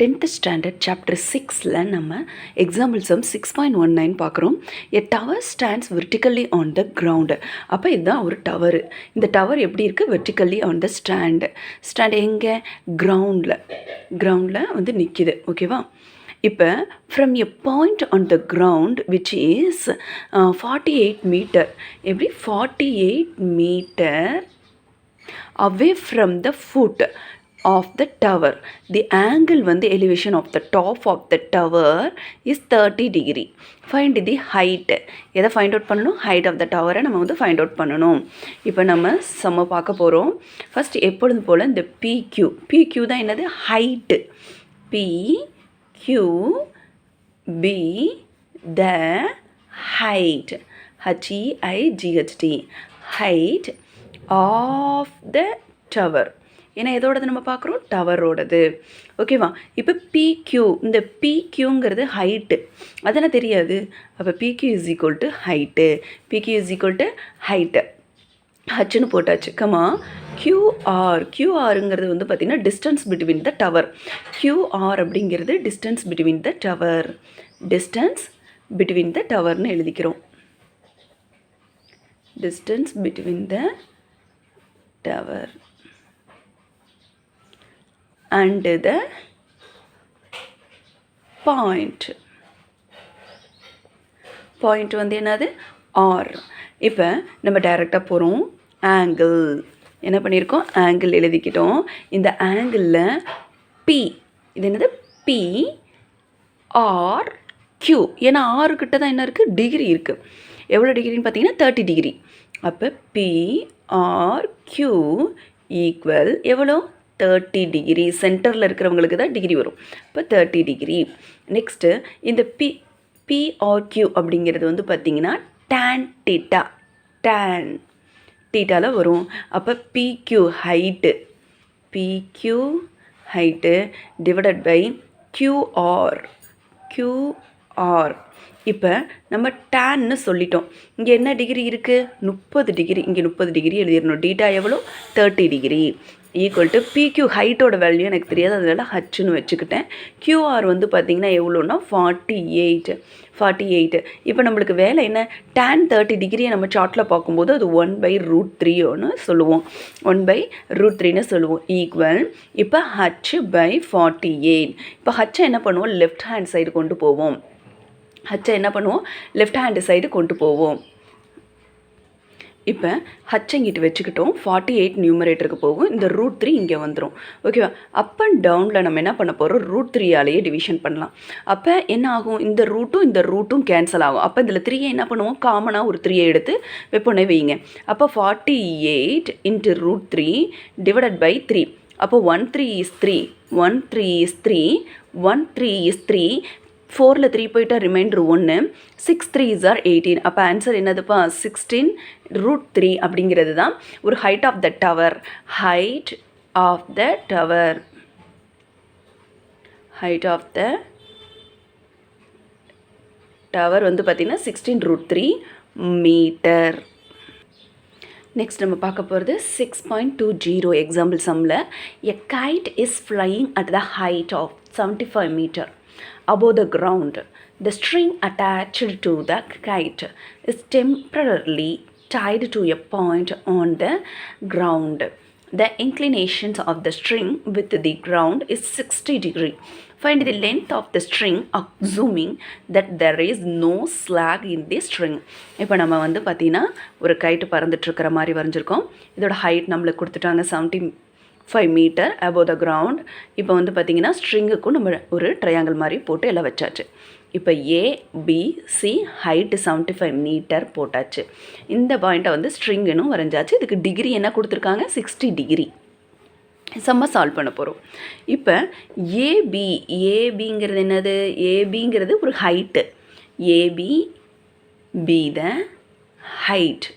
10th standard chapter 6ல நம்ம example sum 6.19 பார்க்குறோம். A tower stands vertically on the ground. அப்போ இதுதான் ஒரு டவரு. இந்த டவர் எப்படி இருக்குது? வெர்டிக்கல்லி ஆன் த ஸ்டாண்டு எங்கே? கிரவுண்டில் வந்து நிற்கிது. ஓகேவா? இப்போ from a point on the ground which is 48 metre. எப்படி? 48 metre away from the foot of the tower. The angle வந்து elevation of the top of the tower is 30 degree. Find the height. எதை find out பண்ணணும்? height of the tower நம்ம வந்து find out பண்ணணும். இப்போ நம்ம சம பார்க்க போகிறோம். ஃபர்ஸ்ட் எப்பொழுது போல் இந்த PQ தான் என்னது? height. PQ be the height. HEIGHT height of the tower. ஏன்னா எதோடது நம்ம பார்க்குறோம்? டவரோடது. ஓகேவா? இப்போ பிக்யூ, இந்த பிக்யூங்கிறது ஹைட்டு, அதெல்லாம் தெரியாது. அப்போ BQ is equal to height. BQ is equal to height. ஹச்சுன்னு போட்டாச்சு. கமா கியூஆருங்கிறது வந்து பார்த்திங்கன்னா distance between the tower. QR அப்படிங்கிறது distance between the tower. Distance between the டவர்னு எழுதிக்கிறோம். Distance between the tower and the point வந்து என்னது? R. இப்போ நம்ம டைரெக்டாக போகிறோம். ஆங்கிள் என்ன பண்ணியிருக்கோம்? ஆங்கிள் எழுதிக்கிட்டோம். இந்த ஆங்கிளில் P, இது என்னது? PRQ. ஏன்னா ஆறுக்கிட்ட தான் என்ன இருக்குது? டிகிரி இருக்குது. எவ்வளோ டிகிரின்னு பார்த்தீங்கன்னா 30 டிகிரி. அப்போ PRQ ஈக்குவல் எவ்வளோ? 30 டிகிரி. சென்டரில் இருக்கிறவங்களுக்கு தான் டிகிரி வரும். இப்போ 30 டிகிரி. நெக்ஸ்ட்டு இந்த PRQ அப்படிங்கிறது வந்து பார்த்திங்கன்னா tan தீட்டாவில் வரும். அப்போ PQ height divided by QR. இப்போ நம்ம டேன்னு சொல்லிட்டோம். இங்கே என்ன டிகிரி இருக்குது? 30 டிகிரி. இங்கே 30 டிகிரி எழுதிடணும். டீட்டா எவ்வளோ? 30 டிகிரி ஈக்குவல் டு பிக்யூ. ஹைட்டோட வேல்யூ எனக்கு தெரியாது, அதனால ஹச்சுன்னு வச்சுக்கிட்டேன். கியூஆர் வந்து பார்த்திங்கன்னா எவ்வளோன்னா 48. இப்போ நம்மளுக்கு வேலை என்ன? tan 30 டிகிரியை நம்ம சார்ட்டில் பார்க்கும்போது அது 1/√3 சொல்லுவோம். 1/√3 சொல்லுவோம். ஈக்குவல் இப்போ H/48. இப்போ ஹச்சை என்ன பண்ணுவோம்? லெஃப்ட் ஹேண்ட் சைடு கொண்டு போவோம். ஹச்சை என்ன பண்ணுவோம்? லெஃப்ட் ஹேண்டு சைடு கொண்டு போவோம். இப்போ ஹச்சை இங்கிட்டு வச்சுக்கிட்டோம். 48 நியூமரேட்டருக்கு போகும். இந்த √3 இங்கே வந்துடும். ஓகேவா? அப் அண்ட் டவுனில் நம்ம என்ன பண்ண போகிறோம்? √3ஆலேயே டிவிஷன் பண்ணலாம். அப்போ என்ன ஆகும்? இந்த ரூட்டும் கேன்சல் ஆகும். அப்போ இதில் 3 என்ன பண்ணுவோம்? காமனாக ஒரு 3 எடுத்து வெப்பொன்னே வைங்க. அப்போ 48 × √3 டிவைடட் பை 3. அப்போ 13 is 3. 13 is 3. 4ல் 3 போயிட்டா ரிமைண்டர் 1. 6 3s are 18. அப்போ ஆன்சர் என்னதுப்பா? 16√3 அப்படிங்கிறது தான் ஒரு height of the tower. Height of the tower வந்து பார்த்திங்கன்னா 16√3 மீட்டர். நெக்ஸ்ட் நம்ம பார்க்க போகிறது 6.20 எக்ஸாம்பிள் சம்மில். A kite is flying at the height of 75 metre above the ground. The string attached to the kite is temporarily tied to a point on the ground. The inclination of the string with the ground is 60 degree. Find the length of the string assuming that there is no slack in the string. இப்போ நம்ம வந்து பார்த்திங்கன்னா ஒரு கைட்டு பறந்துட்டுருக்கிற மாதிரி வரைஞ்சிருக்கோம். இதோட height நம்மளுக்கு கொடுத்துட்டாங்க 75 மீட்டர் above the ground. இப்போ வந்து பார்த்திங்கன்னா ஸ்ட்ரிங்குக்கும் நம்ம ஒரு ட்ரையாங்கிள் மாதிரி போட்டு எல்லாம் வச்சாச்சு. இப்போ ABC ஹைட்டு 75 மீட்டர் போட்டாச்சு. இந்த பாயிண்ட்டை வந்து ஸ்ட்ரிங்குன்னு வரைஞ்சாச்சு. இதுக்கு டிகிரி என்ன கொடுத்துருக்காங்க? 60 டிகிரி. செம்ம சால்வ் பண்ண போகிறோம். இப்போ ஏபிங்கிறது என்னது? ஏபிங்கிறது ஒரு height. AB be the height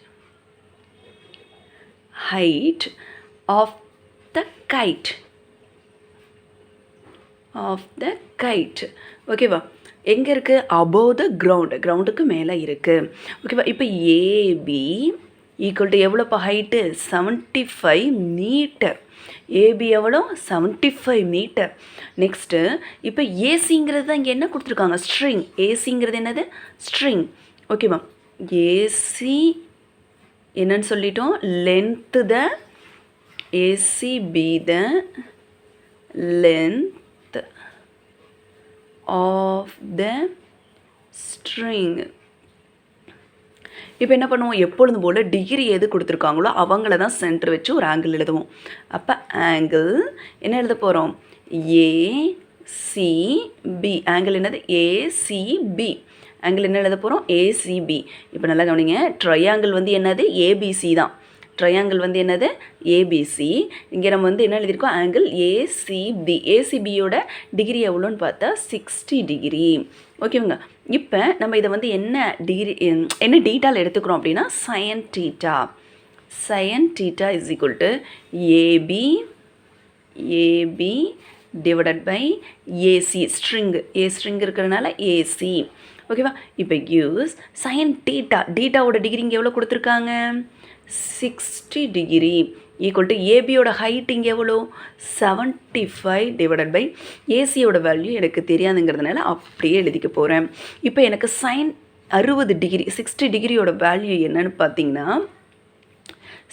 of the kite. ஓகேவா? எங்கே இருக்குது? above the ground. கிரவுண்டுக்கு மேலே இருக்குது. ஓகேவா? இப்போ ஏபி ஈக்குவல் டு எவ்வளோப்பா ஹைட்டு 75 மீட்டர். ஏபி எவ்வளோ 75 மீட்டர். நெக்ஸ்ட்டு இப்போ ஏசிங்கிறது தான் இங்கே என்ன கொடுத்துருக்காங்க, ஸ்ட்ரிங். ஏசிங்கிறது என்னது, ஸ்ட்ரிங். ஓகேவா, ஏசி என்னன்னு சொல்லிட்டோம், length the AC be the length of the string. இப்போ என்ன பண்ணுவோம், எப்பொழுதும் போல் டிகிரி எது கொடுத்துருக்காங்களோ அவங்கள தான் சென்டர் வச்சு ஒரு ஆங்கிள் எழுதுவோம். அப்போ ஆங்கிள் என்ன எழுத போகிறோம், ஏசிபி. ஆங்கிள் என்னது, ஏசிபி. ஆங்கிள் என்ன எழுத போகிறோம், ஏசிபி. இப்போ நல்லா கவனிங்க, ட்ரையாங்கிள் வந்து என்னது, ஏபிசி தான். ட்ரையாங்கிள் வந்து என்னது, ஏபிசி. இங்கே நம்ம வந்து என்ன எழுதியிருக்கோம், ஆங்கிள் ஏசிபி. ஏசிபியோட டிகிரி எவ்வளோன்னு பார்த்தா 60 டிகிரி. ஓகேங்க. இப்போ நம்ம இதை வந்து என்ன டிகிரி, என்ன டீட்டாவில் எடுத்துக்கிறோம் அப்படின்னா sine theta. Sine theta is equal to AB divided by AC. String இருக்கிறதுனால ஏசி. ஓகேவா. இப்போ யூஸ் சைன் டீட்டா. டீட்டாவோட டிகிரி இங்கே எவ்வளோ கொடுத்துருக்காங்க, 60 டிகிரி ஈக்குவல் டு ஏபியோட ஹைட் இங்கே எவ்வளோ 75 டிவைடட் பை ஏசியோட வேல்யூ எனக்கு தெரியாதுங்கிறதுனால அப்படியே எழுதிக்க போகிறேன். இப்போ எனக்கு சைன் 60 டிகிரி 60 டிகிரியோட வேல்யூ என்னன்னு பார்த்தீங்கன்னா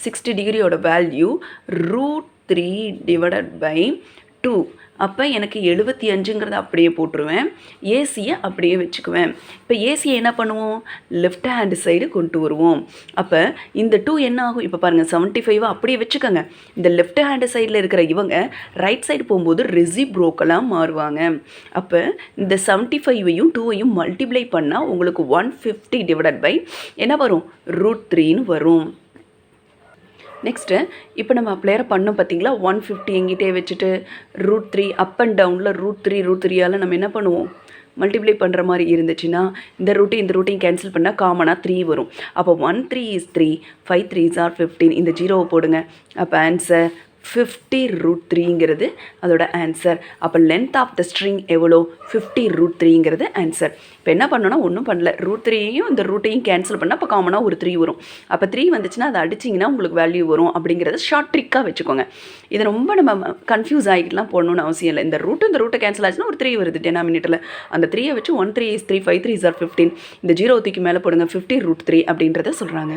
60 டிகிரியோட வேல்யூ √3 டிவைடட் பை 2. அப்போ எனக்கு 75ங்கிறத அப்படியே போட்டுருவேன், ஏசியை அப்படியே வச்சுக்குவேன். இப்போ ஏசியை என்ன பண்ணுவோம், லெஃப்ட் ஹேண்ட் சைடு கொண்டு வருவோம். அப்போ இந்த 2 என்ன ஆகும், இப்போ பாருங்கள் 75 அப்படியே வச்சுக்கோங்க. இந்த லெஃப்ட் ஹேண்ட் சைடில் இருக்கிற இவங்க ரைட் சைடு போகும்போது ரெசிப்ரோக்கலாக மாறுவாங்க. அப்போ இந்த 75ஐயும் 2ஐயும் மல்டிப்ளை பண்ணால் உங்களுக்கு 150 டிவைடட் பை என்ன வரும், √3ன்னு வரும். நெக்ஸ்ட்டு இப்போ நம்ம அப்ளையரை பண்ணோம் பார்த்தீங்களா, 150 எங்கிட்டே வச்சுட்டு √3 அப் அண்ட் டவுனில் √3 நம்ம என்ன பண்ணுவோம், மல்டிப்ளை பண்ணுற மாதிரி இருந்துச்சுன்னா இந்த ரூட்டையும் கேன்சல் பண்ணால் காமனாக 3 வரும். அப்போ 1 3 is 3, 5 3s are 15. இந்த ஜீரோவை போடுங்க. அப்போ ஆன்சர் 50√3ங்கிறது அதோட ஆன்சர். அப்போ லென்த் ஆஃப் த ஸ்ட்ரிங் எவ்வளோ, 50√3ங்கிறது ஆன்சர். இப்போ என்ன பண்ணோன்னா ஒன்றும் பண்ணல, √3யையும் இந்த ரூட்டையும் கேன்சல் பண்ணால் அப்போ காமனாக ஒரு 3 வரும். அப்போ 3 வந்துச்சுன்னா அதை அடிச்சிங்கன்னா உங்களுக்கு வேல்யூ வரும். அப்படிங்கிறத ஷார்ட் ட்ரிக்காக வச்சுக்கோங்க. இதை ரொம்ப நம்ம கன்ஃபியூஸ் ஆகிட்டுலாம் போடணும்னு அவசியம் இல்லை. இந்த ரூட்டை கேன்சல் ஆச்சுன்னா ஒரு 3 வருது டெனாமினேட்டரில். அந்த 3யை வச்சு 1 3 is 3, 5 3s are 15. இந்த 0 தூக்கி மேலே போடுங்க, 50√3 அப்படின்றத சொல்கிறாங்க.